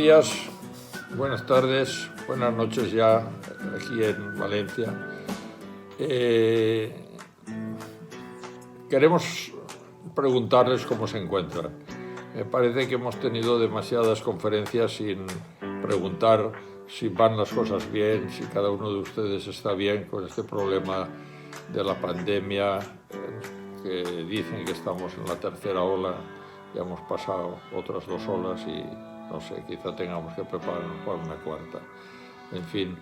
días, buenas tardes, buenas noches ya aquí en Valencia. Queremos preguntarles cómo se encuentran. Me parece que hemos tenido demasiadas conferencias sin preguntar si van las cosas bien, si cada uno de ustedes está bien con este problema de la pandemia, que dicen que estamos en la tercera ola. Ya hemos pasado otras 2 olas y no sé, quizá tengamos que prepararnos para una cuarta. En fin,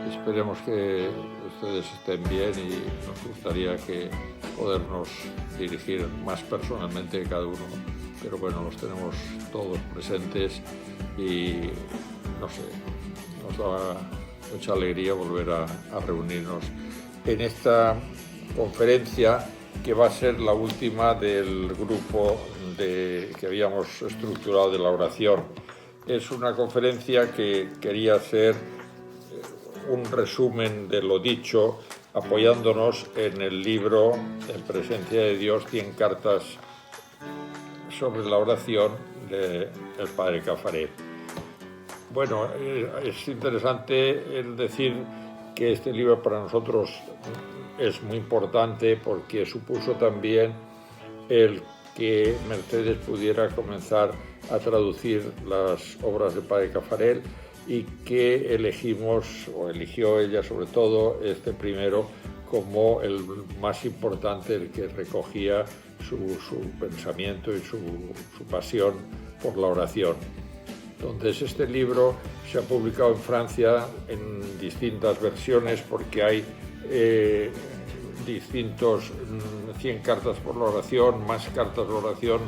esperemos que ustedes estén bien y nos gustaría que podernos dirigir más personalmente cada uno. Pero bueno, los tenemos todos presentes y no sé, nos da mucha alegría volver a reunirnos en esta conferencia que va a ser la última del grupo que habíamos estructurado de la oración. Es una conferencia que quería hacer un resumen de lo dicho, apoyándonos en el libro En presencia de Dios, 100 cartas sobre la oración del padre Caffarel. Bueno, es interesante el decir que este libro para nosotros es muy importante porque supuso también el que Mercedes pudiera comenzar a traducir las obras del padre Caffarel y que eligió ella sobre todo este primero como el más importante, el que recogía su pensamiento y su pasión por la oración. Entonces este libro se ha publicado en Francia en distintas versiones porque hay distintos 100 cartas por la oración, más cartas de la oración,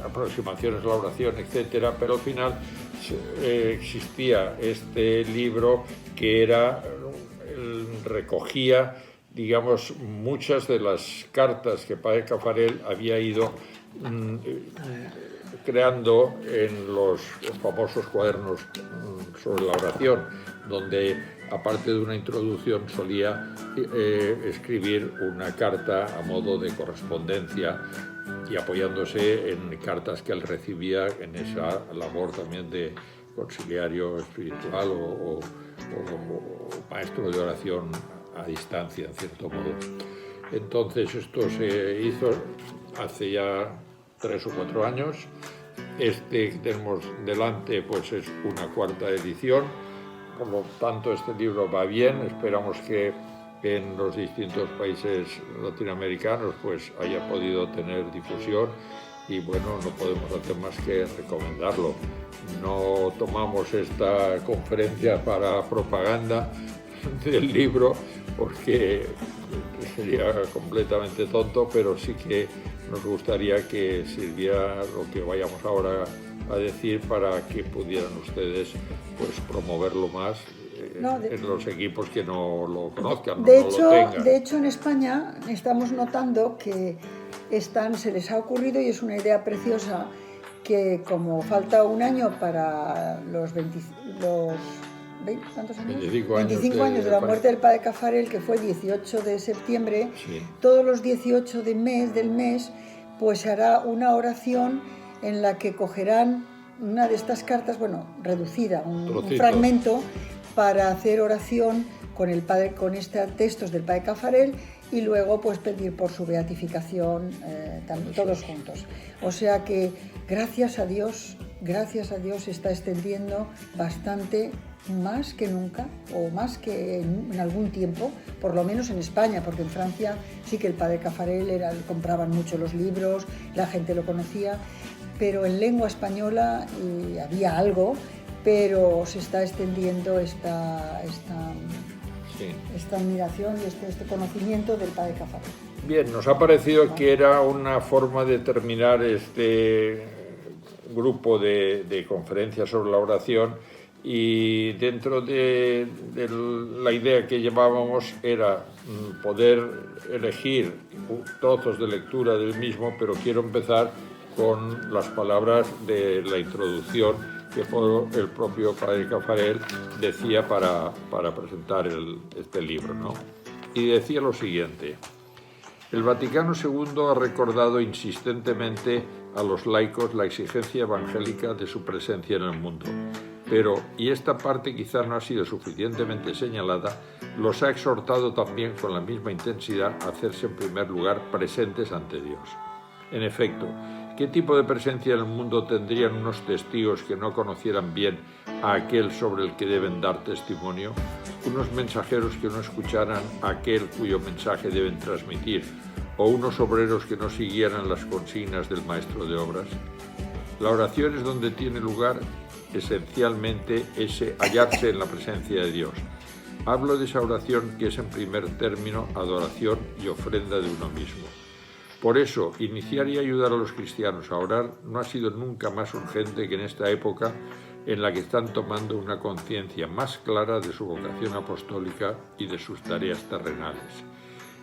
aproximaciones a la oración, etc. Pero al final existía este libro que recogía, digamos, muchas de las cartas que padre Caffarel había ido creando en los famosos cuadernos sobre la oración, donde aparte de una introducción solía escribir una carta a modo de correspondencia y apoyándose en cartas que él recibía en esa labor también de conciliario espiritual o maestro de oración a distancia, en cierto modo. Entonces esto se hizo hace ya 3 o 4 años. Este que tenemos delante pues es una 4ª edición, por lo tanto este libro va bien. Esperamos que en los distintos países latinoamericanos pues haya podido tener difusión y bueno, no podemos hacer más que recomendarlo. No tomamos esta conferencia para propaganda del libro porque sería completamente tonto, pero sí que nos gustaría que sirviera lo que vayamos ahora a decir para que pudieran ustedes pues promoverlo más en los equipos que no lo conozcan, no lo tengan. De hecho, en España estamos notando que se les ha ocurrido, y es una idea preciosa, que como falta un año para los 25 años de la muerte del padre Caffarel, que fue el 18 de septiembre, sí. Todos los 18 del mes, pues se hará una oración en la que cogerán una de estas cartas, bueno, reducida, un fragmento, para hacer oración con textos del padre Caffarel y luego pues pedir por su beatificación todos juntos. O sea que gracias a Dios se está extendiendo bastante, más que nunca o más que en algún tiempo, por lo menos en España, porque en Francia sí que el padre Caffarel compraban mucho los libros, la gente lo conocía, pero en lengua española había algo, pero se está extendiendo esta admiración y este conocimiento del padre Caffarel. Bien, nos ha parecido que era una forma de terminar este grupo de conferencias sobre la oración, y dentro de la idea que llevábamos era poder elegir trozos de lectura del mismo, pero quiero empezar con las palabras de la introducción que el propio padre Caffarel decía para presentar este libro, ¿no? Y decía lo siguiente: el Vaticano II ha recordado insistentemente a los laicos la exigencia evangélica de su presencia en el mundo. Pero, y esta parte quizá no ha sido suficientemente señalada, los ha exhortado también con la misma intensidad a hacerse en primer lugar presentes ante Dios. En efecto, ¿qué tipo de presencia en el mundo tendrían unos testigos que no conocieran bien a aquel sobre el que deben dar testimonio? ¿Unos mensajeros que no escucharan a aquel cuyo mensaje deben transmitir? ¿O unos obreros que no siguieran las consignas del maestro de obras? La oración es donde tiene lugar esencialmente ese hallarse en la presencia de Dios. Hablo de esa oración que es en primer término adoración y ofrenda de uno mismo. Por eso, iniciar y ayudar a los cristianos a orar no ha sido nunca más urgente que en esta época en la que están tomando una conciencia más clara de su vocación apostólica y de sus tareas terrenales.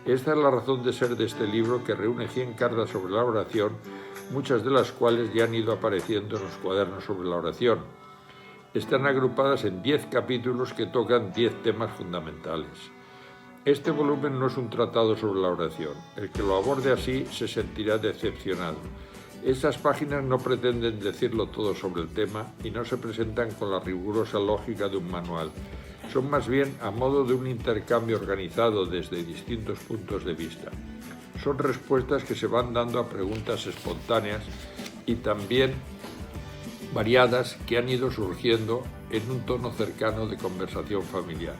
Esta es la razón de ser de este libro, que reúne 100 cartas sobre la oración, muchas de las cuales ya han ido apareciendo en los cuadernos sobre la oración. Están agrupadas en 10 capítulos que tocan 10 temas fundamentales. Este volumen no es un tratado sobre la oración. El que lo aborde así se sentirá decepcionado. Estas páginas no pretenden decirlo todo sobre el tema y no se presentan con la rigurosa lógica de un manual. Son más bien a modo de un intercambio organizado desde distintos puntos de vista. Son respuestas que se van dando a preguntas espontáneas y también variadas que han ido surgiendo en un tono cercano de conversación familiar.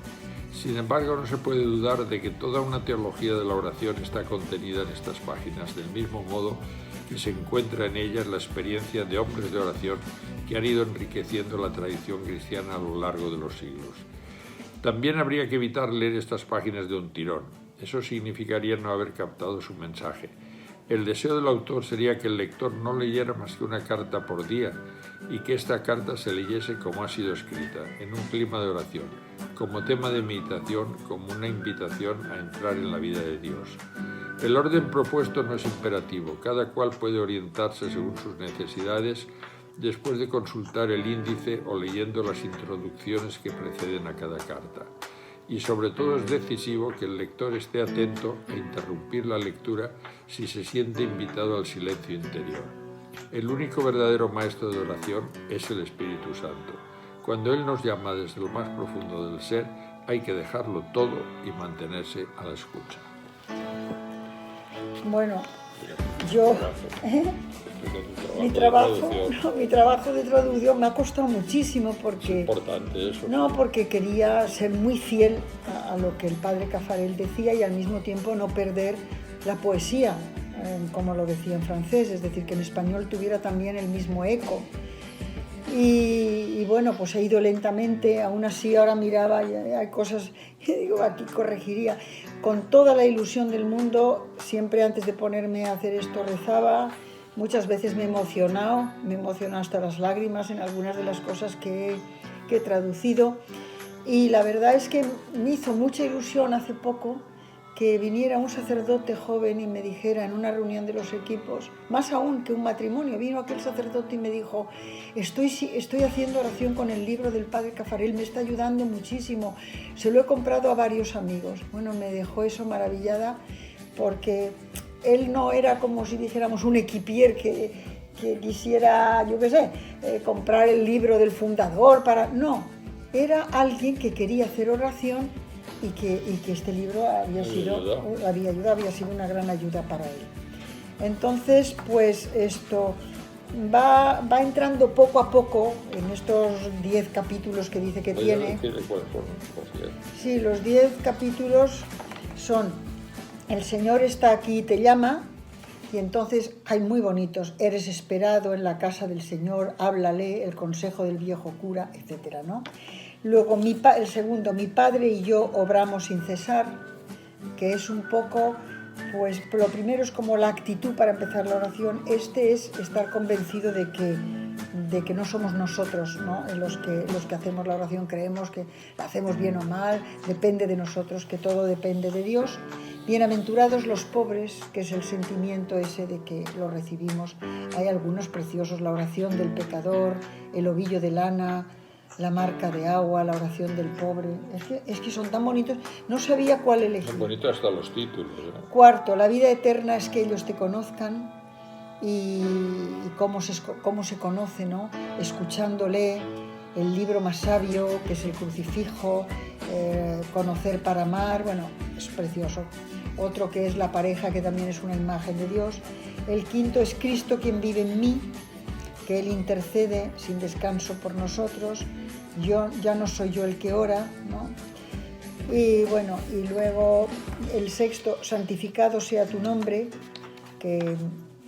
Sin embargo, no se puede dudar de que toda una teología de la oración está contenida en estas páginas, del mismo modo que se encuentra en ellas la experiencia de hombres de oración que han ido enriqueciendo la tradición cristiana a lo largo de los siglos. También habría que evitar leer estas páginas de un tirón. Eso significaría no haber captado su mensaje. El deseo del autor sería que el lector no leyera más que una carta por día y que esta carta se leyese como ha sido escrita, en un clima de oración, como tema de meditación, como una invitación a entrar en la vida de Dios. El orden propuesto no es imperativo, cada cual puede orientarse según sus necesidades después de consultar el índice o leyendo las introducciones que preceden a cada carta. Y sobre todo es decisivo que el lector esté atento a interrumpir la lectura si se siente invitado al silencio interior. El único verdadero maestro de oración es el Espíritu Santo. Cuando Él nos llama desde lo más profundo del ser, hay que dejarlo todo y mantenerse a la escucha. Bueno, yo... Mi trabajo de traducción me ha costado muchísimo porque... Es importante eso. No, porque quería ser muy fiel a lo que el padre Caffarel decía y al mismo tiempo no perder la poesía, como lo decía en francés, es decir, que en español tuviera también el mismo eco. Y bueno, pues he ido lentamente, aún así ahora miraba y hay cosas que digo, aquí corregiría. Con toda la ilusión del mundo, siempre antes de ponerme a hacer esto rezaba. Muchas veces me he emocionado hasta las lágrimas en algunas de las cosas que he traducido. Y la verdad es que me hizo mucha ilusión hace poco que viniera un sacerdote joven y me dijera en una reunión de los equipos, más aún que un matrimonio, vino aquel sacerdote y me dijo, estoy haciendo oración con el libro del padre Caffarel, me está ayudando muchísimo, se lo he comprado a varios amigos. Bueno, me dejó eso maravillada porque él no era como si dijéramos un equipier que quisiera, yo qué sé, comprar el libro del fundador para... No, era alguien que quería hacer oración y que este libro había sido una gran ayuda para él. Entonces, pues esto va entrando poco a poco en estos 10 capítulos que dice que tiene. Sí, los 10 capítulos son El Señor está aquí y te llama, y entonces hay muy bonitos, eres esperado en la casa del Señor, háblale, el consejo del viejo cura, etcétera, ¿no? Luego el segundo, mi padre y yo obramos sin cesar, que es un poco, pues lo primero es como la actitud para empezar la oración. Este es estar convencido de que no somos nosotros, ¿no? Los que hacemos la oración, creemos que la hacemos bien o mal, depende de nosotros, que todo depende de Dios. Bienaventurados los pobres, que es el sentimiento ese de que lo recibimos. Hay algunos preciosos, la oración del pecador, el ovillo de lana, la marca de agua, la oración del pobre. Es que son tan bonitos, no sabía cuál elegir. Son bonitos hasta los títulos, ¿no? Cuarto, la vida eterna es que ellos te conozcan. y cómo se conoce, ¿no? Escuchándole, el libro más sabio, que es el Crucifijo, Conocer para amar, bueno, es precioso. Otro que es la pareja, que también es una imagen de Dios. El quinto es Cristo quien vive en mí, que Él intercede sin descanso por nosotros. Ya no soy yo el que ora, ¿no? Y bueno, y luego el sexto, santificado sea tu nombre, que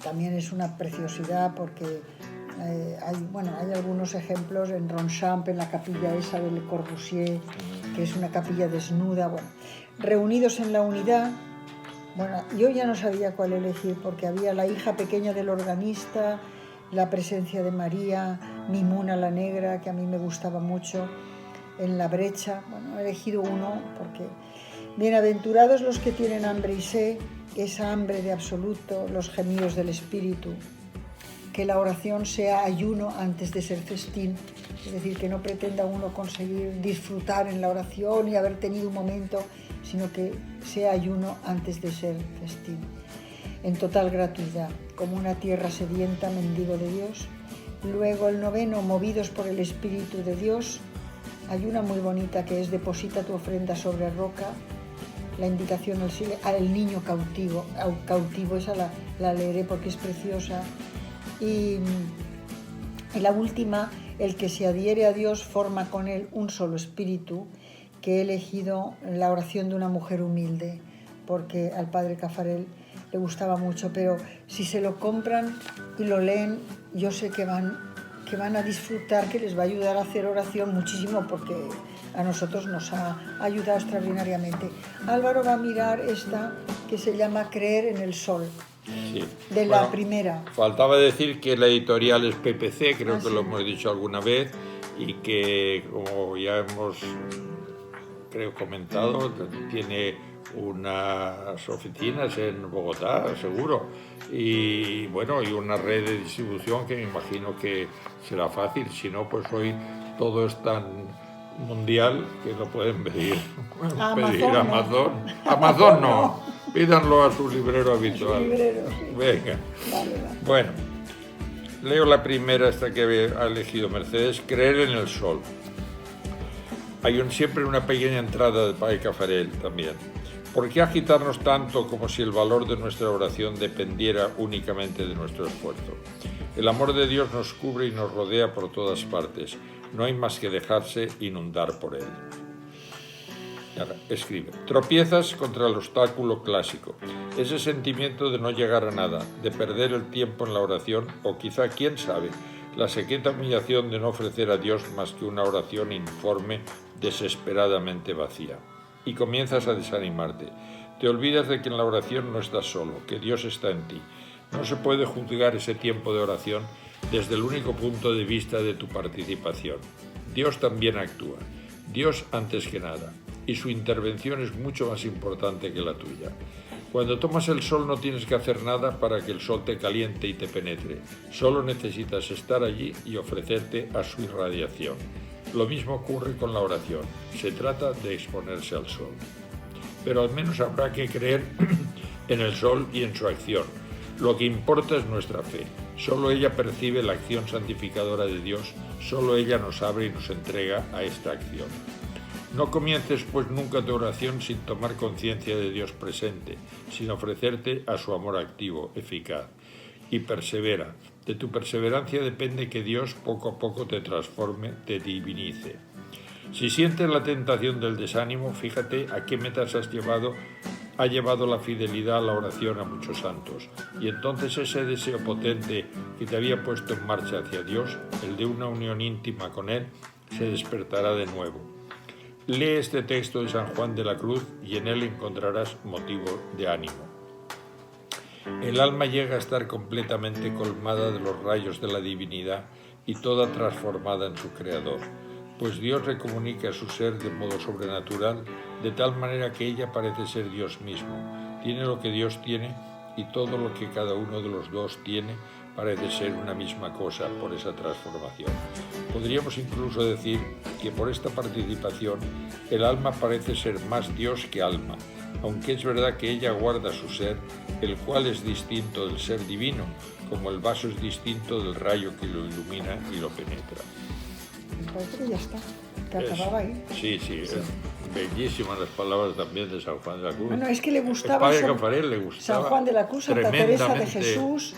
también es una preciosidad porque hay algunos ejemplos en Ronchamp, en la capilla esa del Le Corbusier, que es una capilla desnuda. Bueno, reunidos en la unidad. Bueno, yo ya no sabía cuál elegir porque había la hija pequeña del organista, la presencia de María, Mimuna la Negra, que a mí me gustaba mucho, en la brecha. Bueno, he elegido uno porque bienaventurados los que tienen hambre y sed, esa hambre de absoluto, los gemidos del espíritu. Que la oración sea ayuno antes de ser festín, es decir, que no pretenda uno conseguir disfrutar en la oración y haber tenido un momento, sino que sea ayuno antes de ser festín. En total gratuidad, como una tierra sedienta, mendigo de Dios. Luego el noveno, movidos por el Espíritu de Dios. Hay una muy bonita que es deposita tu ofrenda sobre roca. La invitación al niño cautivo, esa la leeré porque es preciosa. Y la última, el que se adhiere a Dios forma con Él un solo espíritu, que he elegido la oración de una mujer humilde, porque al padre Caffarel le gustaba mucho, pero si se lo compran y lo leen, yo sé que van a disfrutar, que les va a ayudar a hacer oración muchísimo, porque a nosotros nos ha ayudado extraordinariamente. Álvaro va a mirar esta que se llama Creer en el Sol. Sí. La primera. Faltaba decir que la editorial es PPC, creo que lo hemos dicho alguna vez, y que, como ya hemos comentado, tiene unas oficinas en Bogotá, seguro, y bueno, y una red de distribución que me imagino que será fácil. Si no, pues hoy todo es tan mundial que lo pueden pedir Amazon. Amazon no, pídanlo a su librero habitual. Sí. Venga. Vale. Bueno, leo la primera, esta que ha elegido Mercedes, Creer en el Sol. Hay siempre una pequeña entrada del padre Caffarel también. ¿Por qué agitarnos tanto como si el valor de nuestra oración dependiera únicamente de nuestro esfuerzo? El amor de Dios nos cubre y nos rodea por todas partes. No hay más que dejarse inundar por él. Ahora, escribe, tropiezas contra el obstáculo clásico, ese sentimiento de no llegar a nada, de perder el tiempo en la oración o quizá, quién sabe, la secreta humillación de no ofrecer a Dios más que una oración informe, desesperadamente vacía. Y comienzas a desanimarte. Te olvidas de que en la oración no estás solo, que Dios está en ti. No se puede juzgar ese tiempo de oración desde el único punto de vista de tu participación. Dios también actúa, Dios antes que nada, y su intervención es mucho más importante que la tuya. Cuando tomas el sol no tienes que hacer nada para que el sol te caliente y te penetre. Solo necesitas estar allí y ofrecerte a su irradiación. Lo mismo ocurre con la oración. Se trata de exponerse al sol. Pero al menos habrá que creer en el sol y en su acción. Lo que importa es nuestra fe. Solo ella percibe la acción santificadora de Dios. Solo ella nos abre y nos entrega a esta acción. No comiences pues nunca tu oración sin tomar conciencia de Dios presente, sin ofrecerte a su amor activo, eficaz. Y persevera. De tu perseverancia depende que Dios poco a poco te transforme, te divinice. Si sientes la tentación del desánimo, fíjate a qué metas ha llevado la fidelidad a la oración a muchos santos. Y entonces ese deseo potente que te había puesto en marcha hacia Dios, el de una unión íntima con Él, se despertará de nuevo. Lee este texto de San Juan de la Cruz y en él encontrarás motivo de ánimo. El alma llega a estar completamente colmada de los rayos de la divinidad y toda transformada en su Creador, pues Dios le comunica a su ser de modo sobrenatural, de tal manera que ella parece ser Dios mismo. Tiene lo que Dios tiene y todo lo que cada uno de los dos tiene parece ser una misma cosa por esa transformación. Podríamos incluso decir que por esta participación el alma parece ser más Dios que alma, aunque es verdad que ella guarda su ser, el cual es distinto del ser divino, como el vaso es distinto del rayo que lo ilumina y lo penetra. Me parece que ya está, que acababa ahí. Sí. Bellísimas las palabras también de San Juan de la Cruz. Bueno, es que le gustaba el padre Cafarel le gustaba San Juan de la Cruz, Santa Teresa de Jesús,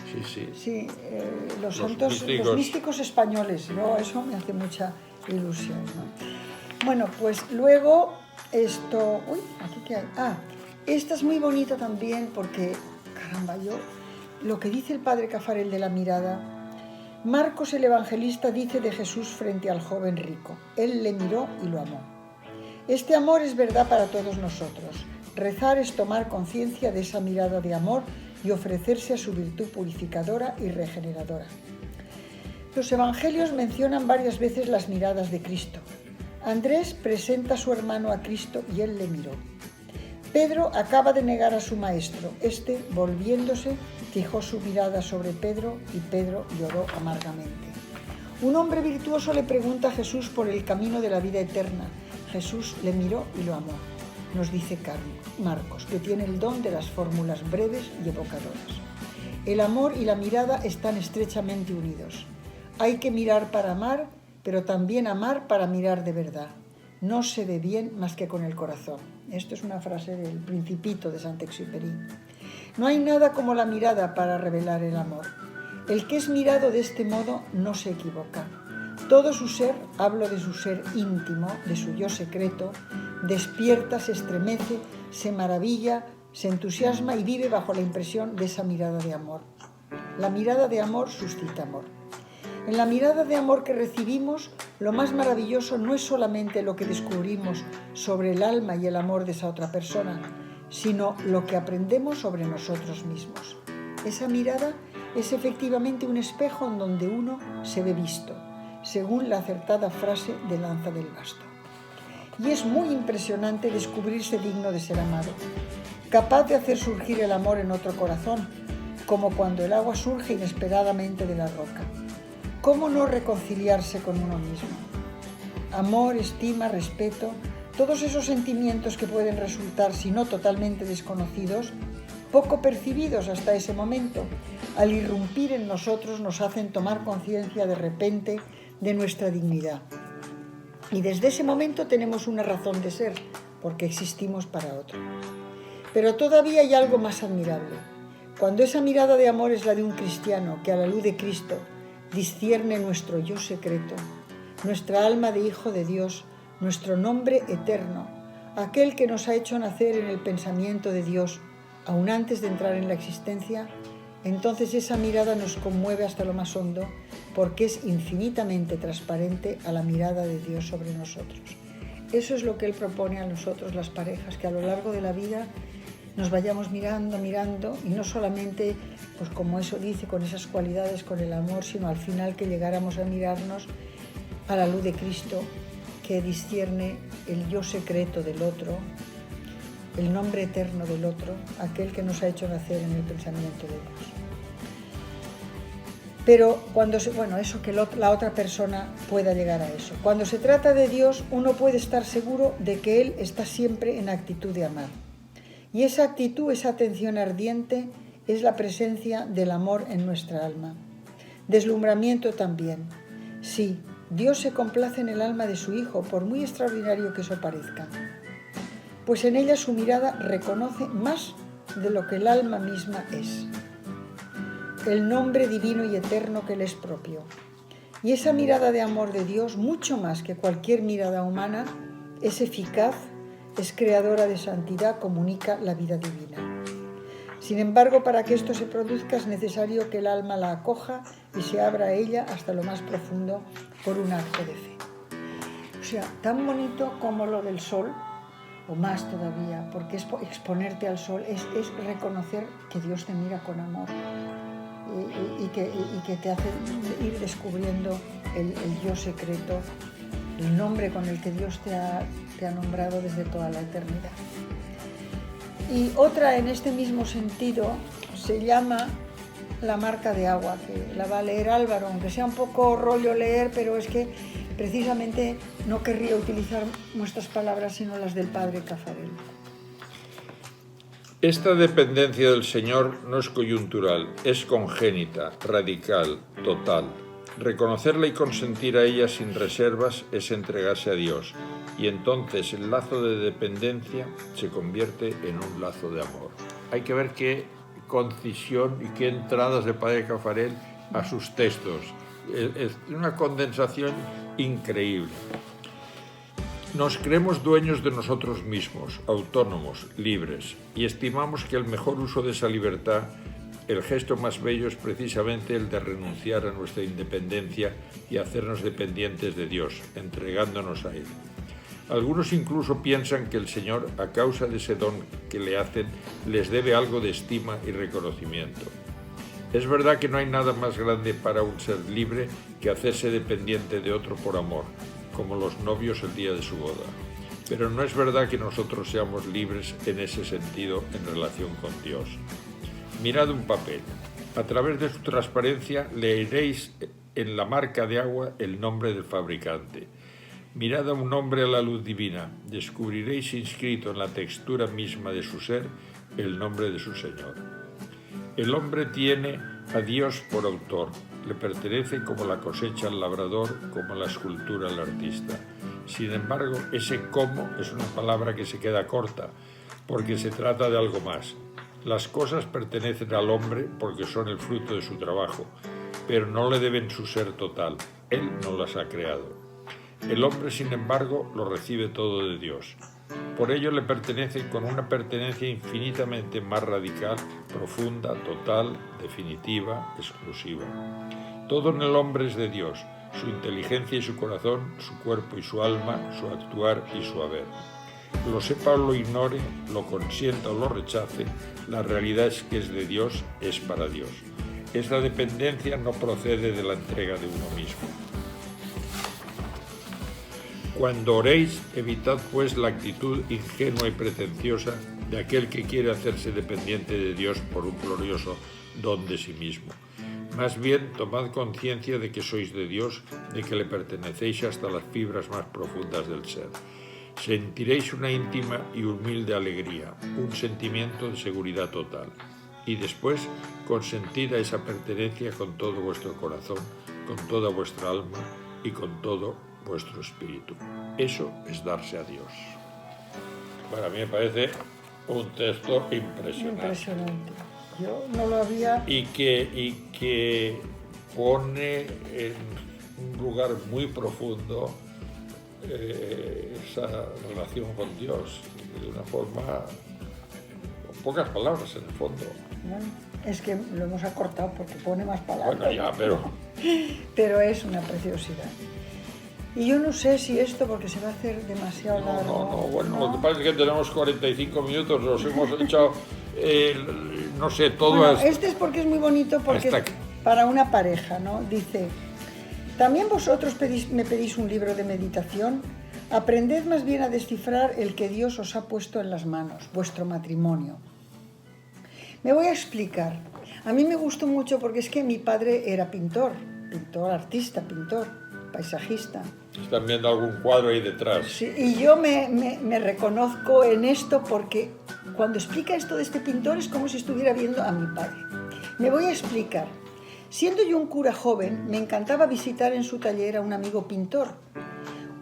los santos, los místicos españoles. Yo, eso me hace mucha ilusión, ¿no? Bueno, pues luego esto... Uy, ¿aquí qué hay? Esta es muy bonita también porque, caramba, lo que dice el padre Cafarel de la mirada. Marcos el evangelista dice de Jesús frente al joven rico: él le miró y lo amó. Este amor es verdad para todos nosotros. Rezar es tomar conciencia de esa mirada de amor y ofrecerse a su virtud purificadora y regeneradora. Los evangelios mencionan varias veces las miradas de Cristo. Andrés presenta a su hermano a Cristo y él le miró. Pedro acaba de negar a su maestro. Este, volviéndose, fijó su mirada sobre Pedro y Pedro lloró amargamente. Un hombre virtuoso le pregunta a Jesús por el camino de la vida eterna. Jesús le miró y lo amó. Nos dice Marcos, que tiene el don de las fórmulas breves y evocadoras. El amor y la mirada están estrechamente unidos. Hay que mirar para amar, pero también amar para mirar de verdad. No se ve bien más que con el corazón. Esto es una frase del Principito de Saint-Exupéry. No hay nada como la mirada para revelar el amor. El que es mirado de este modo no se equivoca. Todo su ser, hablo de su ser íntimo, de su yo secreto, despierta, se estremece, se maravilla, se entusiasma y vive bajo la impresión de esa mirada de amor. La mirada de amor suscita amor. En la mirada de amor que recibimos, lo más maravilloso no es solamente lo que descubrimos sobre el alma y el amor de esa otra persona, sino lo que aprendemos sobre nosotros mismos. Esa mirada es efectivamente un espejo en donde uno se ve visto, según la acertada frase de Lanza del Basto. Y es muy impresionante descubrirse digno de ser amado, capaz de hacer surgir el amor en otro corazón, como cuando el agua surge inesperadamente de la roca. ¿Cómo no reconciliarse con uno mismo? Amor, estima, respeto, todos esos sentimientos que pueden resultar, si no totalmente desconocidos, poco percibidos hasta ese momento, al irrumpir en nosotros nos hacen tomar conciencia de repente de nuestra dignidad. Y desde ese momento tenemos una razón de ser, porque existimos para otro. Pero todavía hay algo más admirable. Cuando esa mirada de amor es la de un cristiano que a la luz de Cristo discierne nuestro yo secreto, nuestra alma de hijo de Dios, nuestro nombre eterno, aquel que nos ha hecho nacer en el pensamiento de Dios, aún antes de entrar en la existencia, entonces esa mirada nos conmueve hasta lo más hondo, porque es infinitamente transparente a la mirada de Dios sobre nosotros. Eso es lo que Él propone a nosotros, las parejas, que a lo largo de la vida nos vayamos mirando, y no solamente, pues como eso dice, con esas cualidades, con el amor, sino al final que llegáramos a mirarnos a la luz de Cristo, que discierne el yo secreto del otro, el nombre eterno del otro, aquel que nos ha hecho nacer en el pensamiento de Dios. Pero eso que la otra persona pueda llegar a eso. Cuando se trata de Dios, uno puede estar seguro de que Él está siempre en actitud de amar. Y esa actitud, esa atención ardiente, es la presencia del amor en nuestra alma. Deslumbramiento también. Sí, Dios se complace en el alma de su Hijo, por muy extraordinario que eso parezca. Pues en ella su mirada reconoce más de lo que el alma misma es. El nombre divino y eterno que le es propio. Y esa mirada de amor de Dios, mucho más que cualquier mirada humana, es eficaz, es creadora de santidad, comunica la vida divina. Sin embargo, para que esto se produzca es necesario que el alma la acoja y se abra a ella hasta lo más profundo por un acto de fe. O sea, tan bonito como lo del sol, o más todavía, porque es exponerte al sol, es reconocer que Dios te mira con amor y que te hace ir descubriendo el yo secreto, el nombre con el que Dios te ha nombrado desde toda la eternidad. Y otra en este mismo sentido se llama La marca de agua, que la va a leer Álvaro, aunque sea un poco rollo leer, pero es que precisamente no querría utilizar nuestras palabras sino las del padre Cafarel. Esta dependencia del Señor no es coyuntural, es congénita, radical, total. Reconocerla y consentir a ella sin reservas es entregarse a Dios, y entonces el lazo de dependencia se convierte en un lazo de amor. Hay que ver qué concisión y qué entradas de Padre Caffarel a sus textos. Es una condensación increíble. Nos creemos dueños de nosotros mismos, autónomos, libres, y estimamos que el mejor uso de esa libertad, el gesto más bello, es precisamente el de renunciar a nuestra independencia y hacernos dependientes de Dios, entregándonos a Él. Algunos incluso piensan que el Señor, a causa de ese don que le hacen, les debe algo de estima y reconocimiento. Es verdad que no hay nada más grande para un ser libre que hacerse dependiente de otro por amor, como los novios el día de su boda. Pero no es verdad que nosotros seamos libres en ese sentido en relación con Dios. Mirad un papel. A través de su transparencia leeréis en la marca de agua el nombre del fabricante. Mirad a un hombre a la luz divina. Descubriréis inscrito en la textura misma de su ser el nombre de su Señor. El hombre tiene a Dios por autor. Le pertenece como la cosecha al labrador, como la escultura al artista. Sin embargo, ese cómo es una palabra que se queda corta, porque se trata de algo más. Las cosas pertenecen al hombre porque son el fruto de su trabajo, pero no le deben su ser total. Él no las ha creado. El hombre, sin embargo, lo recibe todo de Dios. Por ello le pertenece con una pertenencia infinitamente más radical, profunda, total, definitiva, exclusiva. Todo en el hombre es de Dios, su inteligencia y su corazón, su cuerpo y su alma, su actuar y su haber. Lo sepa o lo ignore, lo consienta o lo rechace, la realidad es que es de Dios, es para Dios. Esta dependencia no procede de la entrega de uno mismo. Cuando oréis, evitad pues la actitud ingenua y pretenciosa de aquel que quiere hacerse dependiente de Dios por un glorioso don de sí mismo. Más bien, tomad conciencia de que sois de Dios, de que le pertenecéis hasta las fibras más profundas del ser. Sentiréis una íntima y humilde alegría, un sentimiento de seguridad total. Y después, consentid a esa pertenencia con todo vuestro corazón, con toda vuestra alma y con todo vuestro espíritu. Eso es darse a Dios. Para mí me parece un texto impresionante. Impresionante. Yo no lo había... Y que pone en un lugar muy profundo esa relación con Dios, de una forma, con pocas palabras en el fondo. Bueno, es que lo hemos acortado porque pone más palabras. Bueno, ya, pero... Pero es una preciosidad. Y yo no sé si esto, porque se va a hacer demasiado largo. Bueno, lo que pasa es que tenemos 45 minutos, los hemos echado, no sé, todo bueno, este es porque es muy bonito, porque es para una pareja, ¿no? Dice, también vosotros me pedís un libro de meditación, aprended más bien a descifrar el que Dios os ha puesto en las manos, vuestro matrimonio. Me voy a explicar. A mí me gustó mucho porque es que mi padre era pintor, artista, paisajista. Están viendo algún cuadro ahí detrás. Sí, y yo me reconozco en esto porque cuando explica esto de este pintor es como si estuviera viendo a mi padre. Me voy a explicar. Siendo yo un cura joven, me encantaba visitar en su taller a un amigo pintor.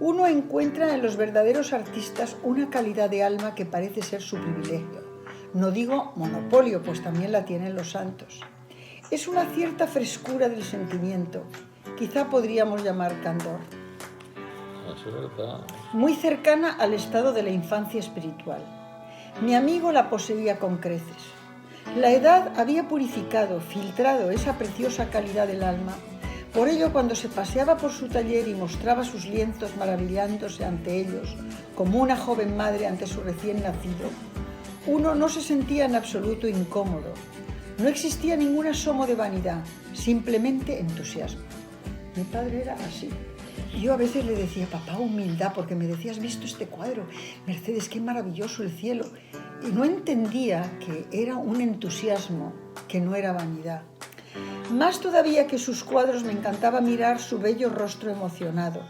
Uno encuentra en los verdaderos artistas una calidad de alma que parece ser su privilegio. No digo monopolio, pues también la tienen los santos. Es una cierta frescura del sentimiento, quizá podríamos llamar candor. Muy cercana al estado de la infancia espiritual. Mi amigo la poseía con creces. La edad había purificado, filtrado esa preciosa calidad del alma. Por ello, cuando se paseaba por su taller y mostraba sus lienzos maravillándose ante ellos, como una joven madre ante su recién nacido, uno no se sentía en absoluto incómodo. No existía ningún asomo de vanidad, simplemente entusiasmo. Mi padre era así. Yo a veces le decía, papá, humildad, porque me decía, ¿has visto este cuadro? Mercedes, qué maravilloso el cielo. Y no entendía que era un entusiasmo, que no era vanidad. Más todavía que sus cuadros, me encantaba mirar su bello rostro emocionado.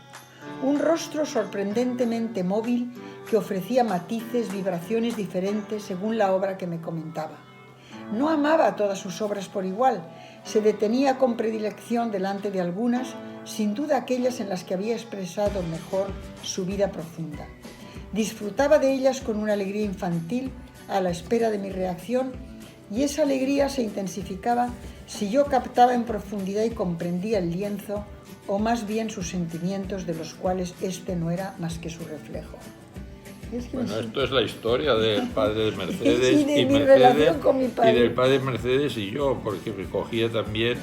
un rostro sorprendentemente móvil que ofrecía matices, vibraciones diferentes según la obra que me comentaba. No amaba todas sus obras por igual, se detenía con predilección delante de algunas, sin duda aquellas en las que había expresado mejor su vida profunda. Disfrutaba de ellas con una alegría infantil a la espera de mi reacción, y esa alegría se intensificaba si yo captaba en profundidad y comprendía el lienzo, o más bien sus sentimientos, de los cuales este no era más que su reflejo. Bueno, esto es la historia del padre de Mercedes y de mi relación con mi padre. Y del padre de Mercedes y yo, porque me cogía también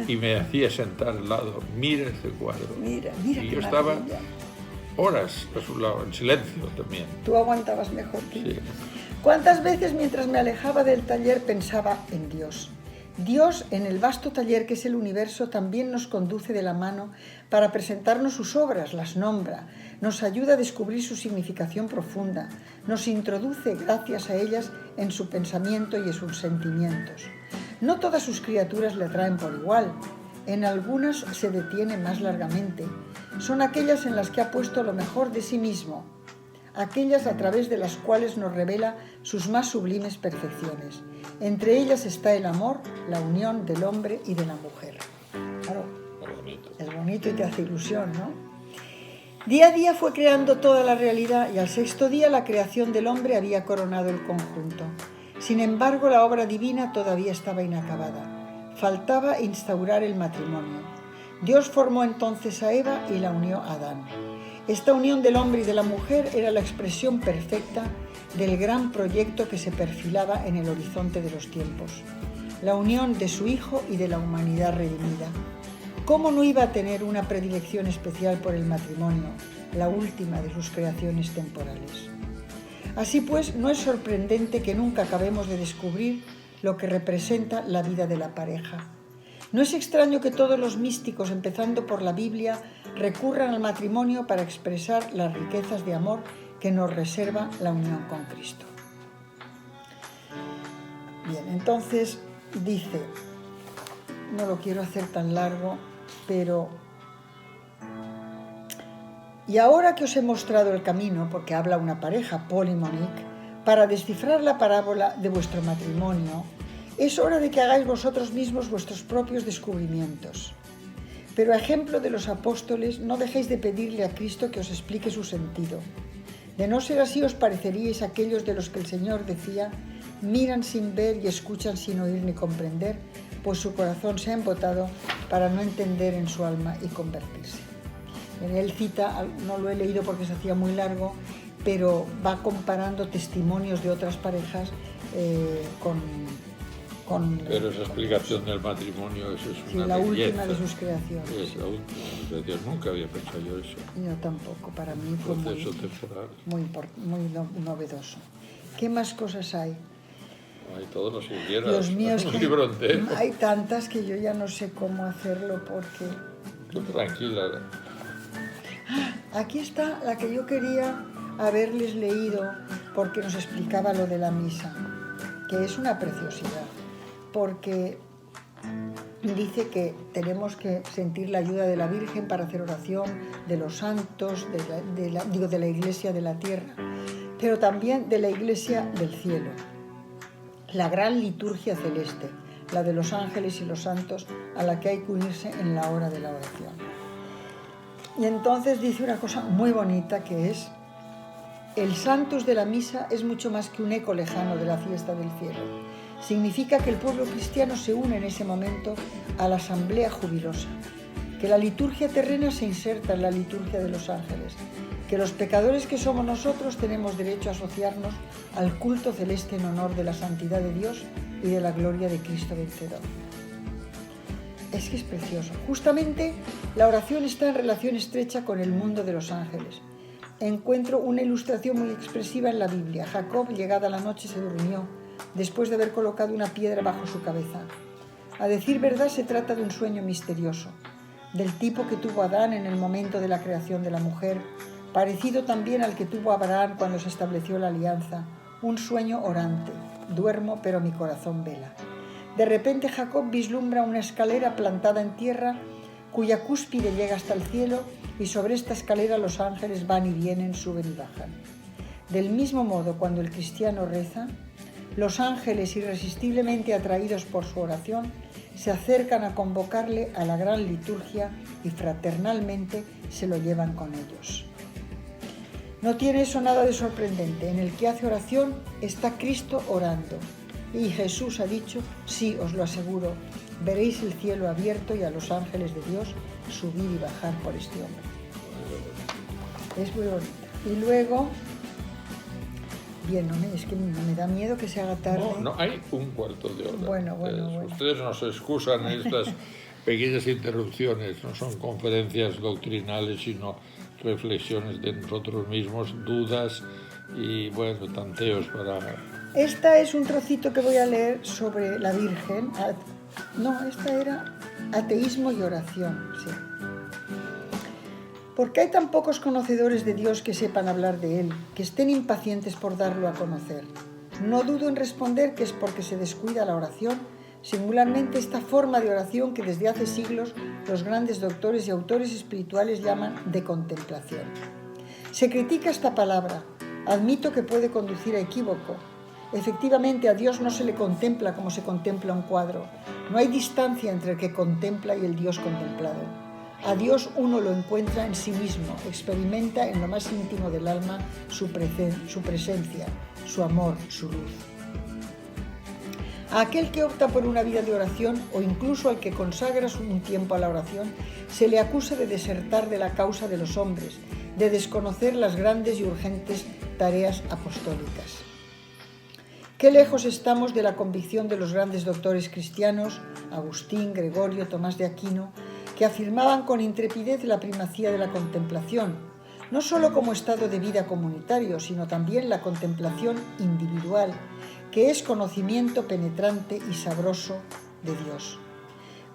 y me hacía sentar al lado. Mira este cuadro. Mira, y yo estaba horas a su lado, en silencio también. Tú aguantabas mejor que yo. Sí. ¿Cuántas veces mientras me alejaba del taller pensaba en Dios? Dios, en el vasto taller que es el universo, también nos conduce de la mano para presentarnos sus obras, las nombra, nos ayuda a descubrir su significación profunda, nos introduce, gracias a ellas, en su pensamiento y en sus sentimientos. No todas sus criaturas le atraen por igual, en algunas se detiene más largamente. Son aquellas en las que ha puesto lo mejor de sí mismo, aquellas a través de las cuales nos revela sus más sublimes perfecciones. Entre ellas está el amor, la unión del hombre y de la mujer. Claro, es bonito y te hace ilusión, ¿no? Día a día fue creando toda la realidad y al sexto día la creación del hombre había coronado el conjunto. Sin embargo, la obra divina todavía estaba inacabada. Faltaba instaurar el matrimonio. Dios formó entonces a Eva y la unió a Adán. Esta unión del hombre y de la mujer era la expresión perfecta del gran proyecto que se perfilaba en el horizonte de los tiempos, la unión de su Hijo y de la humanidad redimida. ¿Cómo no iba a tener una predilección especial por el matrimonio, la última de sus creaciones temporales? Así pues, no es sorprendente que nunca acabemos de descubrir lo que representa la vida de la pareja. No es extraño que todos los místicos, empezando por la Biblia, recurran al matrimonio para expresar las riquezas de amor que nos reserva la unión con Cristo. Bien, entonces dice, no lo quiero hacer tan largo, pero... Y ahora que os he mostrado el camino, porque habla una pareja, Paul y Monique, para descifrar la parábola de vuestro matrimonio, es hora de que hagáis vosotros mismos vuestros propios descubrimientos. Pero a ejemplo de los apóstoles, no dejéis de pedirle a Cristo que os explique su sentido. De no ser así, os pareceríais aquellos de los que el Señor decía, miran sin ver y escuchan sin oír ni comprender, pues su corazón se ha embotado para no entender en su alma y convertirse. Él cita, no lo he leído porque se hacía muy largo, pero va comparando testimonios de otras parejas Pero esa explicación del matrimonio, eso es una la belleza. última de sus creaciones. Es la última de sus creaciones. Nunca había pensado yo eso. Yo tampoco, para mí fue muy novedoso. ¿Qué más cosas hay? Hay todos los que quieras. Dios mío, es un que libro entero. hay tantas que yo ya no sé cómo hacerlo porque... Tú tranquila. Aquí está la que yo quería haberles leído porque nos explicaba lo de la misa, que es una preciosidad, porque dice que tenemos que sentir la ayuda de la Virgen para hacer oración, de los santos, de la Iglesia de la tierra, pero también de la Iglesia del cielo, la gran liturgia celeste, la de los ángeles y los santos, a la que hay que unirse en la hora de la oración. Y entonces dice una cosa muy bonita que es: el Sanctus de la misa es mucho más que un eco lejano de la fiesta del cielo. Significa que el pueblo cristiano se une en ese momento a la asamblea jubilosa, que la liturgia terrena se inserta en la liturgia de los ángeles, que los pecadores que somos nosotros tenemos derecho a asociarnos al culto celeste en honor de la santidad de Dios y de la gloria de Cristo vencedor. Es que es precioso. Justamente la oración está en relación estrecha con el mundo de los ángeles. Encuentro una ilustración muy expresiva en la Biblia. Jacob, llegada la noche, se durmió, después de haber colocado una piedra bajo su cabeza. A decir verdad, se trata de un sueño misterioso, del tipo que tuvo Adán en el momento de la creación de la mujer, parecido también al que tuvo Abraham cuando se estableció la alianza, un sueño orante. Duermo, pero mi corazón vela. De repente Jacob vislumbra una escalera plantada en tierra cuya cúspide llega hasta el cielo, y sobre esta escalera los ángeles van y vienen, suben y bajan. Del mismo modo, cuando el cristiano reza, los ángeles, irresistiblemente atraídos por su oración, se acercan a convocarle a la gran liturgia y fraternalmente se lo llevan con ellos. No tiene eso nada de sorprendente. En el que hace oración está Cristo orando. Y Jesús ha dicho, sí, os lo aseguro, veréis el cielo abierto y a los ángeles de Dios subir y bajar por este hombre. Es muy bonita. Y luego, bien, es que no me da miedo que se haga tarde. No, hay un cuarto de hora. Bueno. Ustedes nos excusan estas pequeñas interrupciones, no son conferencias doctrinales, sino reflexiones de nosotros mismos, dudas y, bueno, tanteos para... Esta es un trocito que voy a leer sobre la Virgen. No, esta era ateísmo y oración, sí. ¿Por qué hay tan pocos conocedores de Dios que sepan hablar de Él, que estén impacientes por darlo a conocer? No dudo en responder que es porque se descuida la oración, singularmente esta forma de oración que desde hace siglos los grandes doctores y autores espirituales llaman de contemplación. Se critica esta palabra, admito que puede conducir a equívoco. Efectivamente, a Dios no se le contempla como se contempla un cuadro. No hay distancia entre el que contempla y el Dios contemplado. A Dios uno lo encuentra en sí mismo, experimenta en lo más íntimo del alma su presencia, su amor, su luz. A aquel que opta por una vida de oración o incluso al que consagra un tiempo a la oración, se le acusa de desertar de la causa de los hombres, de desconocer las grandes y urgentes tareas apostólicas. Qué lejos estamos de la convicción de los grandes doctores cristianos, Agustín, Gregorio, Tomás de Aquino, que afirmaban con intrepidez la primacía de la contemplación, no solo como estado de vida comunitario, sino también la contemplación individual, que es conocimiento penetrante y sabroso de Dios.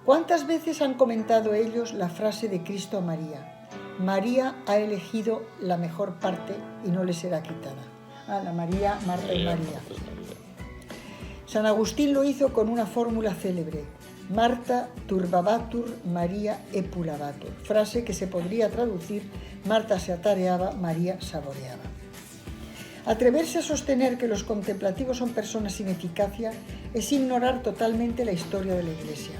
¿Cuántas veces han comentado ellos la frase de Cristo a María? María ha elegido la mejor parte y no le será quitada. Ana María, Marta y María. San Agustín lo hizo con una fórmula célebre: Marta turbabatur, María epulabatur, frase que se podría traducir: Marta se atareaba, María saboreaba. Atreverse a sostener que los contemplativos son personas sin eficacia es ignorar totalmente la historia de la Iglesia.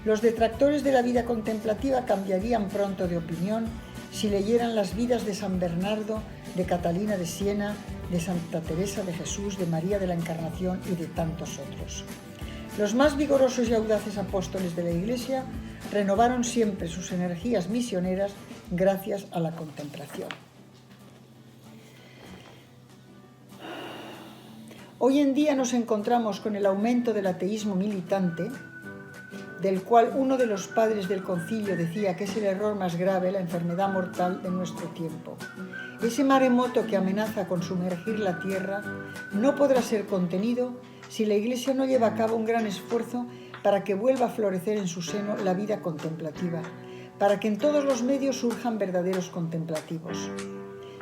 Los detractores de la vida contemplativa cambiarían pronto de opinión si leyeran las vidas de San Bernardo, de Catalina de Siena, de Santa Teresa de Jesús, de María de la Encarnación y de tantos otros. Los más vigorosos y audaces apóstoles de la Iglesia renovaron siempre sus energías misioneras gracias a la contemplación. Hoy en día nos encontramos con el aumento del ateísmo militante, del cual uno de los padres del concilio decía que es el error más grave, la enfermedad mortal de nuestro tiempo. Ese maremoto que amenaza con sumergir la tierra no podrá ser contenido si la Iglesia no lleva a cabo un gran esfuerzo para que vuelva a florecer en su seno la vida contemplativa, para que en todos los medios surjan verdaderos contemplativos.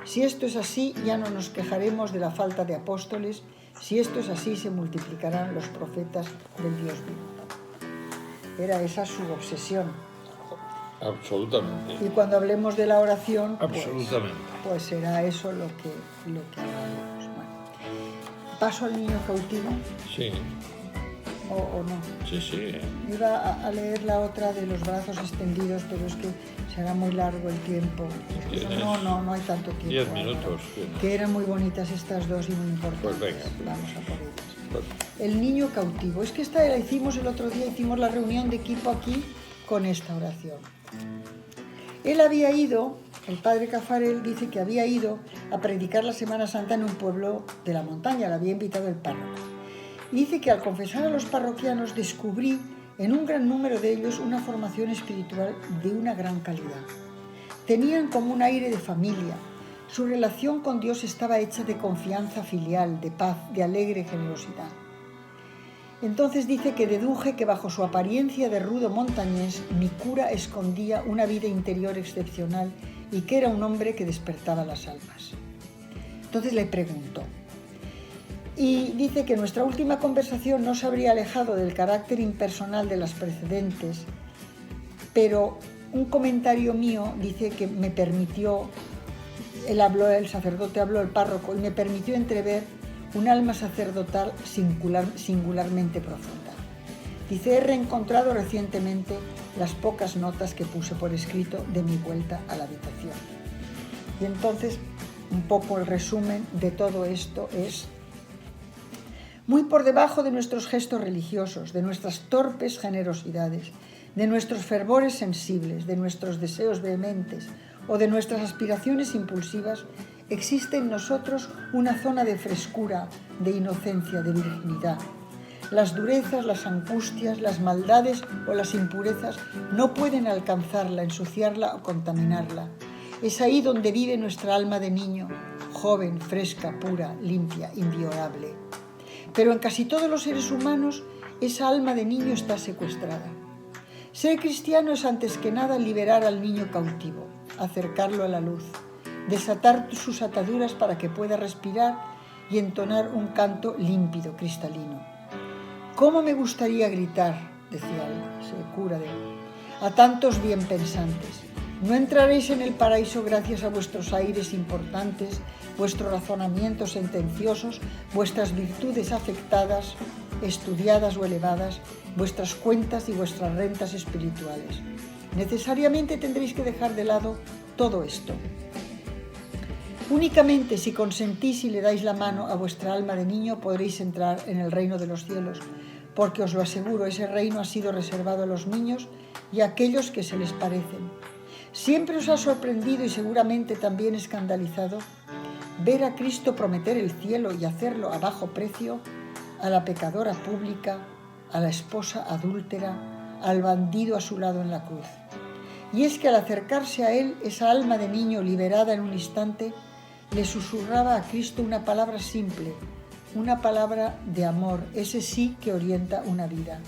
Si esto es así, ya no nos quejaremos de la falta de apóstoles. Si esto es así, se multiplicarán los profetas del Dios vivo. Era esa su obsesión. Absolutamente. Y cuando hablemos de la oración, pues será eso lo que hablaremos. Bueno. ¿Paso al niño cautivo? Sí. ¿O no? Sí. Iba a leer la otra de los brazos extendidos, pero es que será muy largo el tiempo. No hay tanto tiempo. 10 minutos. Que eran muy bonitas estas dos y muy importantes. Pues venga. Vamos a por ellas. El niño cautivo. Es que esta la hicimos el otro día, hicimos la reunión de equipo aquí con esta oración. Él había ido, el padre Cafarel dice que había ido a predicar la Semana Santa en un pueblo de la montaña, le había invitado el párroco. Y dice que al confesar a los parroquianos descubrí en un gran número de ellos una formación espiritual de una gran calidad. Tenían como un aire de familia. Su relación con Dios estaba hecha de confianza filial, de paz, de alegre generosidad. Entonces dice que deduje que bajo su apariencia de rudo montañés, mi cura escondía una vida interior excepcional y que era un hombre que despertaba las almas. Entonces le pregunto, y dice que nuestra última conversación no se habría alejado del carácter impersonal de las precedentes, pero un comentario mío dice que me permitió, el sacerdote habló, el párroco, y me permitió entrever un alma sacerdotal singularmente profunda. Dice, he reencontrado recientemente las pocas notas que puse por escrito de mi vuelta a la habitación. Y entonces, un poco el resumen de todo esto es: muy por debajo de nuestros gestos religiosos, de nuestras torpes generosidades, de nuestros fervores sensibles, de nuestros deseos vehementes o de nuestras aspiraciones impulsivas, existe en nosotros una zona de frescura, de inocencia, de virginidad. Las durezas, las angustias, las maldades o las impurezas no pueden alcanzarla, ensuciarla o contaminarla. Es ahí donde vive nuestra alma de niño, joven, fresca, pura, limpia, inviolable. Pero en casi todos los seres humanos, esa alma de niño está secuestrada. Ser cristiano es antes que nada liberar al niño cautivo, acercarlo a la luz, desatar sus ataduras para que pueda respirar y entonar un canto límpido, cristalino. ¿Cómo me gustaría gritar?, decía el cura a tantos bien pensantes. No entraréis en el paraíso gracias a vuestros aires importantes, vuestros razonamientos sentenciosos, vuestras virtudes afectadas, estudiadas o elevadas, vuestras cuentas y vuestras rentas espirituales. Necesariamente tendréis que dejar de lado todo esto. Únicamente si consentís y le dais la mano a vuestra alma de niño podréis entrar en el reino de los cielos, porque os lo aseguro, ese reino ha sido reservado a los niños y a aquellos que se les parecen. Siempre os ha sorprendido y seguramente también escandalizado ver a Cristo prometer el cielo y hacerlo a bajo precio a la pecadora pública, a la esposa adúltera, al bandido a su lado en la cruz. Y es que al acercarse a él, esa alma de niño liberada en un instante, le susurraba a Cristo una palabra simple, una palabra de amor, ese sí que orienta una vida.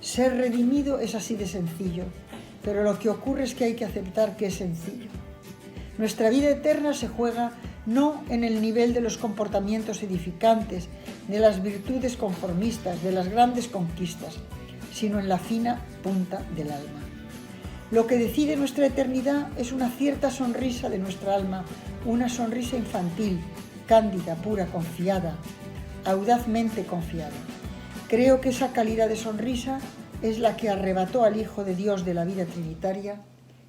Ser redimido es así de sencillo, pero lo que ocurre es que hay que aceptar que es sencillo. Nuestra vida eterna se juega no en el nivel de los comportamientos edificantes, de las virtudes conformistas, de las grandes conquistas, sino en la fina punta del alma. Lo que decide nuestra eternidad es una cierta sonrisa de nuestra alma, una sonrisa infantil, cándida, pura, confiada, audazmente confiada. Creo que esa calidad de sonrisa es la que arrebató al Hijo de Dios de la vida trinitaria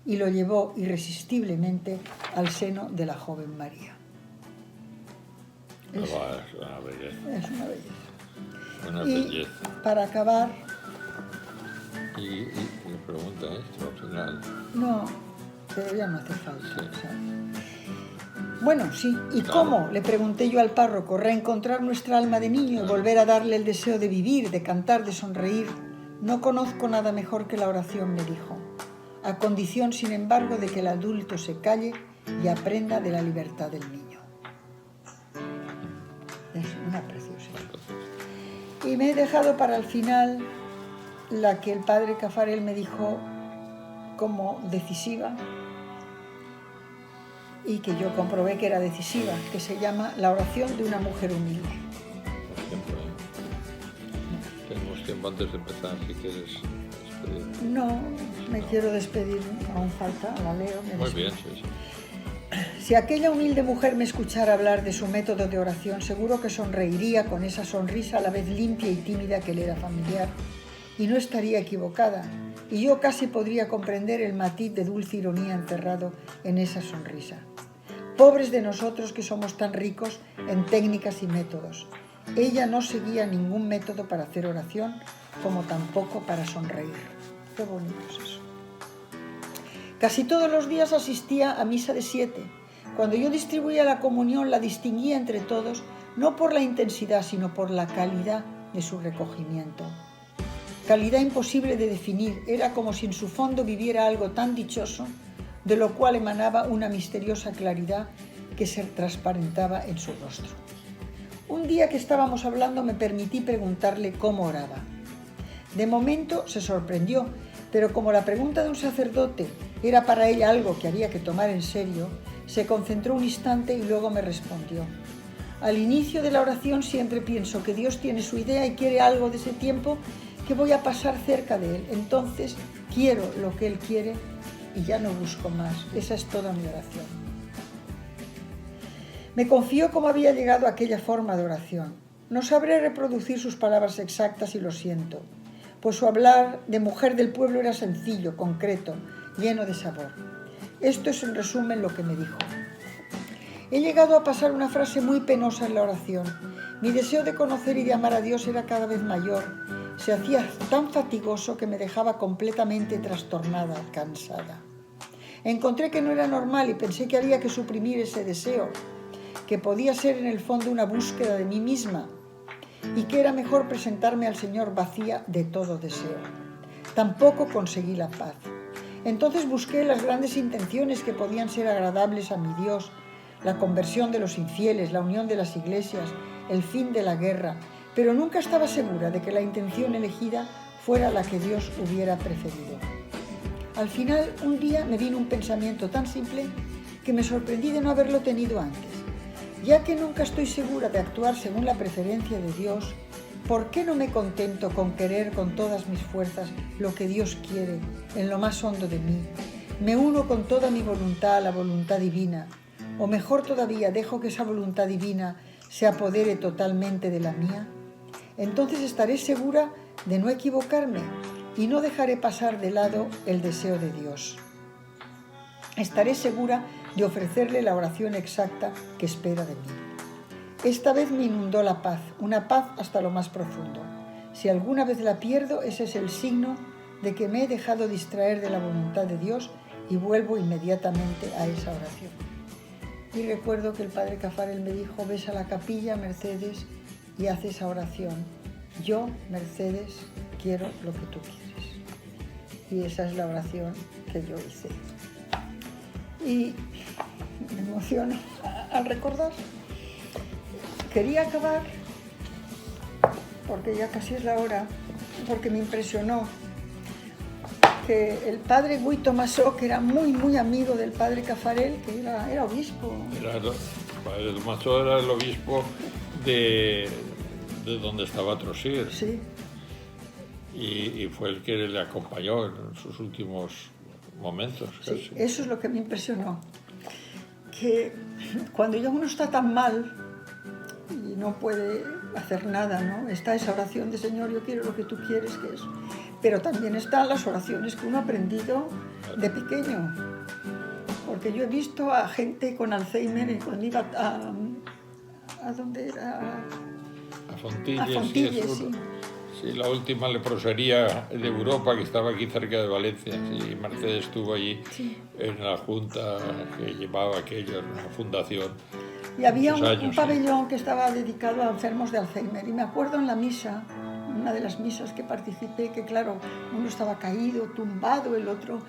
y lo llevó irresistiblemente al seno de la joven María. Es una belleza. Es una belleza. Una Y belleza. para acabar, Y pregunta esto al final. no, pero ya no hace falta. Sí. ¿Sabes? Bueno, sí. ¿Y Claro. cómo? Le pregunté yo al párroco. Reencontrar nuestra alma de niño y volver a darle el deseo de vivir, de cantar, de sonreír. No conozco nada mejor que la oración, me dijo, a condición, sin embargo, de que el adulto se calle y aprenda de la libertad del niño. Es una preciosidad. Y me he dejado para el final la que el padre Cafarel me dijo como decisiva y que yo comprobé que era decisiva, que se llama La oración de una mujer humilde. Tenemos tiempo antes de empezar, si quieres despedir. No, me quiero despedir, aún falta, la leo. Me Muy despido. bien, sí, sí. Si aquella humilde mujer me escuchara hablar de su método de oración, seguro que sonreiría con esa sonrisa a la vez limpia y tímida que le era familiar, y no estaría equivocada, y yo casi podría comprender el matiz de dulce ironía encerrado en esa sonrisa. Pobres de nosotros que somos tan ricos en técnicas y métodos. Ella no seguía ningún método para hacer oración, como tampoco para sonreír. Qué bonito es eso. Casi todos los días asistía a misa de 7. Cuando yo distribuía la comunión la distinguía entre todos, no por la intensidad, sino por la calidad de su recogimiento. Calidad imposible de definir, era como si en su fondo viviera algo tan dichoso, de lo cual emanaba una misteriosa claridad que se transparentaba en su rostro. Un día que estábamos hablando me permití preguntarle cómo oraba. De momento se sorprendió, pero como la pregunta de un sacerdote era para ella algo que había que tomar en serio, se concentró un instante y luego me respondió. Al inicio de la oración siempre pienso que Dios tiene su idea y quiere algo de ese tiempo que voy a pasar cerca de Él. Entonces quiero lo que Él quiere y ya no busco más. Esa es toda mi oración. Me confío cómo había llegado a aquella forma de oración. No sabré reproducir sus palabras exactas y lo siento, pues su hablar de mujer del pueblo era sencillo, concreto, lleno de sabor. Esto es en resumen lo que me dijo. He llegado a pasar una frase muy penosa en la oración. Mi deseo de conocer y de amar a Dios era cada vez mayor. Se hacía tan fatigoso que me dejaba completamente trastornada, cansada. Encontré que no era normal y pensé que había que suprimir ese deseo, que podía ser en el fondo una búsqueda de mí misma y que era mejor presentarme al Señor vacía de todo deseo. Tampoco conseguí la paz. Entonces busqué las grandes intenciones que podían ser agradables a mi Dios, la conversión de los infieles, la unión de las iglesias, el fin de la guerra, pero nunca estaba segura de que la intención elegida fuera la que Dios hubiera preferido. Al final, un día me vino un pensamiento tan simple que me sorprendí de no haberlo tenido antes. Ya que nunca estoy segura de actuar según la preferencia de Dios, ¿por qué no me contento con querer con todas mis fuerzas lo que Dios quiere en lo más hondo de mí? Me uno con toda mi voluntad a la voluntad divina, o mejor todavía, dejo que esa voluntad divina se apodere totalmente de la mía. Entonces estaré segura de no equivocarme y no dejaré pasar de lado el deseo de Dios. Estaré segura de ofrecerle la oración exacta que espera de mí. Esta vez me inundó la paz, una paz hasta lo más profundo. Si alguna vez la pierdo, ese es el signo de que me he dejado distraer de la voluntad de Dios y vuelvo inmediatamente a esa oración. Y recuerdo que el padre Caffarel me dijo: ves a la capilla, Mercedes, y haz esa oración. Yo, Mercedes, quiero lo que tú quieres. Y esa es la oración que yo hice. Y me emociono al recordar. Quería acabar, porque ya casi es la hora, porque me impresionó que el padre Guy Tomasó, que era muy, muy amigo del padre Caffarel, que era obispo. El padre Tomasó era el obispo de donde estaba Trosir. Sí. Y fue el que le acompañó en sus últimos momentos. Sí, eso es lo que me impresionó. Que cuando ya uno está tan mal y no puede hacer nada, ¿no? Está esa oración de Señor, yo quiero lo que tú quieres, que es. Pero también están las oraciones que uno ha aprendido de pequeño. Porque yo he visto a gente con Alzheimer y cuando iba ¿a dónde era? A Fontilles. A Fontilles, sí. Sí, la última leprosería de Europa, que estaba aquí cerca de Valencia. Sí, Mercedes estuvo allí, sí, en la junta que llevaba aquello, en la fundación. Y había un pabellón, sí, que estaba dedicado a enfermos de Alzheimer. Y me acuerdo en la misa, una de las misas que participé, que claro, uno estaba caído, tumbado, el otro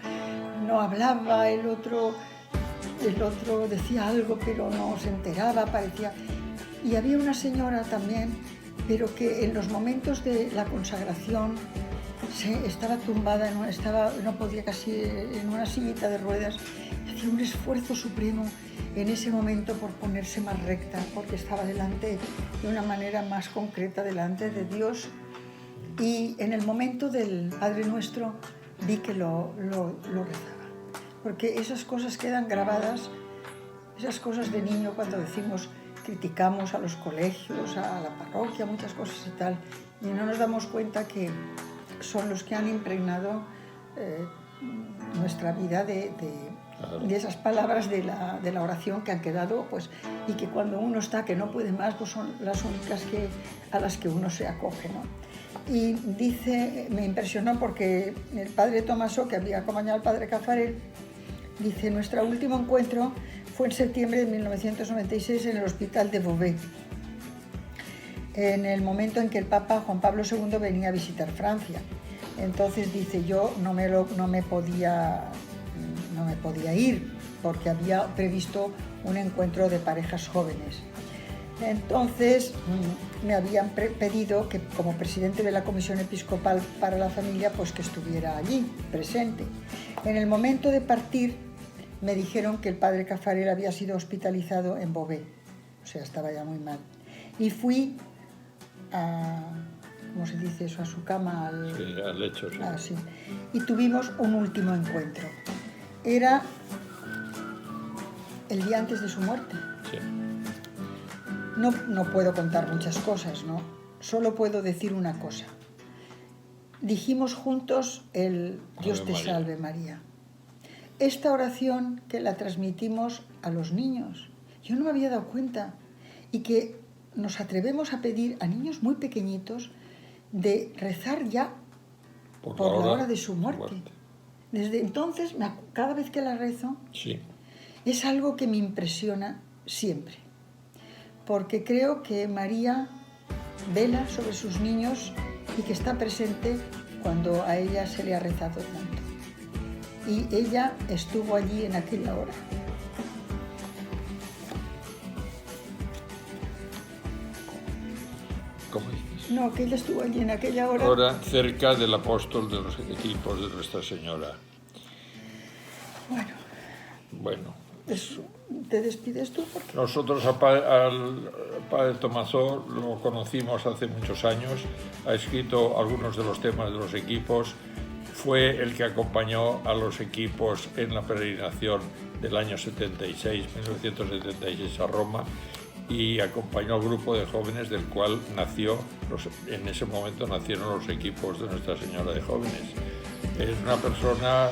no hablaba, el otro decía algo pero no se enteraba, parecía. Y había una señora también, pero que en los momentos de la consagración estaba tumbada, no podía casi, en una sillita de ruedas, hacía un esfuerzo supremo en ese momento por ponerse más recta, porque estaba delante, de una manera más concreta, delante de Dios. Y en el momento del Padre Nuestro vi que lo rezaba, porque esas cosas quedan grabadas, esas cosas de niño cuando decimos, criticamos a los colegios, a la parroquia, muchas cosas y tal, y no nos damos cuenta que son los que han impregnado nuestra vida de esas palabras de la oración que han quedado, pues, y que cuando uno está que no puede más, pues son las únicas a las que uno se acoge, ¿no? Y dice, me impresionó porque el padre Tomasó, que había acompañado al padre Caffarel, dice, nuestro último encuentro fue en septiembre de 1996 en el hospital de Beauvais, en el momento en que el Papa Juan Pablo II venía a visitar Francia. Entonces dice, yo no me podía ir porque había previsto un encuentro de parejas jóvenes. Entonces me habían pedido que como presidente de la Comisión Episcopal para la Familia, pues que estuviera allí, presente. En el momento de partir me dijeron que el padre Caffarel había sido hospitalizado en Beauvais, o sea, estaba ya muy mal. Y fui a, ¿cómo se dice eso?, a su cama, al lecho. Sí. Sí. Y tuvimos un último encuentro. era el día antes de su muerte. Sí. No puedo contar muchas cosas, ¿no? Solo puedo decir una cosa. Dijimos juntos el Dios te salve María. Esta oración que la transmitimos a los niños, yo no me había dado cuenta, y que nos atrevemos a pedir a niños muy pequeñitos de rezar ya por la hora de su muerte. Desde entonces, cada vez que la rezo, sí, es algo que me impresiona siempre, porque creo que María vela sobre sus niños y que está presente cuando a ella se le ha rezado tanto. Y ella estuvo allí en aquella hora. ¿Cómo dices? No, que ella estuvo allí en aquella hora. Ahora cerca del apóstol de los equipos de Nuestra Señora. Bueno. ¿Te despides tú? Porque... Nosotros al padre Tomazó lo conocimos hace muchos años, ha escrito algunos de los temas de los equipos, fue el que acompañó a los equipos en la peregrinación del año 1976 a Roma, y acompañó al grupo de jóvenes del cual en ese momento nacieron los equipos de Nuestra Señora de Jóvenes. Es una persona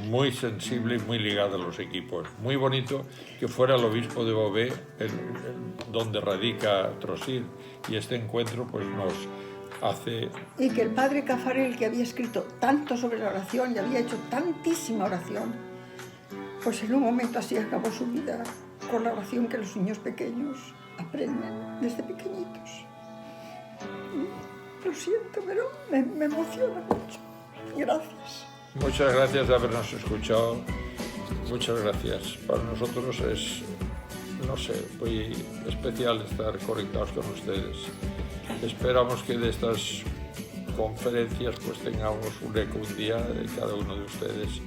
muy sensible y muy ligada a los equipos. Muy bonito que fuera el obispo de Beauvais, donde radica Trosir, y este encuentro pues nos hace... Y que el padre Cafarel, que había escrito tanto sobre la oración y había hecho tantísima oración, pues en un momento así acabó su vida con la oración que los niños pequeños aprenden desde pequeñitos. Lo siento, pero me emociona mucho. Gracias. Muchas gracias de habernos escuchado. Muchas gracias. Para nosotros es, no sé, muy especial estar conectados con ustedes. Esperamos que de estas conferencias pues tengamos un eco un día de cada uno de ustedes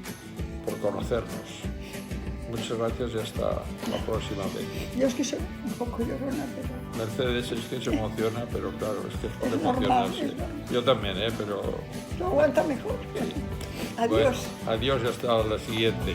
por conocernos. Muchas gracias y hasta la próxima vez. Yo es que soy un poco llorona, pero... Mercedes es que se emociona, pero claro, es que es por emocionarse. Yo también, pero... Lo aguanta mejor. Sí. Adiós. Bueno, adiós y hasta la siguiente.